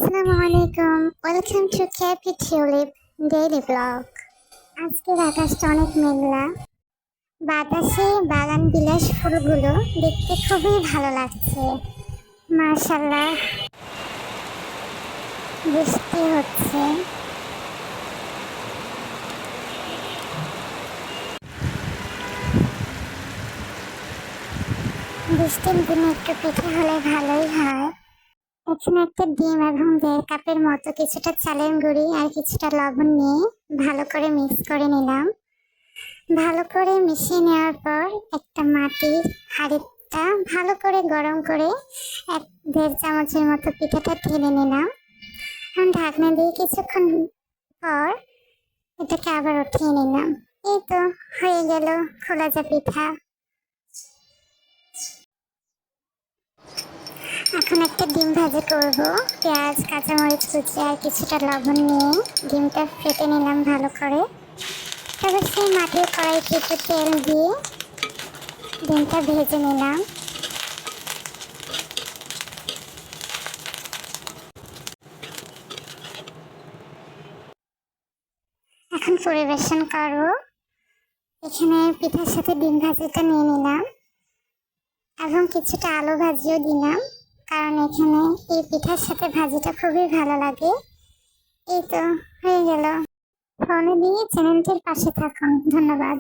আসসালামু আলাইকুম। Welcome to Cappy Tulip daily blog. আজকের আকাশটা অনেক মেঘলা, বাতাসে বাগান বিলাস ফুলগুলো দেখতে খুবই ভালো লাগছে। মাশাআল্লাহ, বৃষ্টি হচ্ছে। বৃষ্টির দিনে একটু পিঠে হলে ভালোই হয়। এখানে একটা ডিম এবং 1.5 কাপের মতো কিছুটা চালের গুঁড়ি আর কিছুটা লবণ নিয়ে ভালো করে মিক্স করে নিলাম। ভালো করে মিশিয়ে নেওয়ার পর একটা মাটির হাঁড়িটা ভালো করে গরম করে 1-1.5 চামচের মতো পিঠাটা ঢেলে নিলাম। এখন ঢাকনা দিয়ে কিছুক্ষণ পর এটাকে আবার উঠিয়ে নিলাম। এই তো হয়ে গেল খোলাজা পিঠা। এখন একটা ডিম ভাজি করব। পেঁয়াজ, কাঁচামরিচ কুচি আর কিছুটা লবণ নিয়ে ডিমটা ফেটে নিলাম ভালো করে। তারপর সেই মাটির কড়াইতে একটু তেল দিয়ে ডিমটা ভেজে নিলাম। এখন পরিবেশন করব। এখানে পিঠার সাথে ডিম ভাজিটা নিয়ে নিলাম এবং কিছুটা আলু ভাজিও দিলাম, কারণ এখানে এই পিঠার সাথে ভাজিটা খুবই ভালো লাগে। এই তো হয়ে গেল। ফলো দিয়ে চ্যানেলটির পাশে থাকুন। ধন্যবাদ।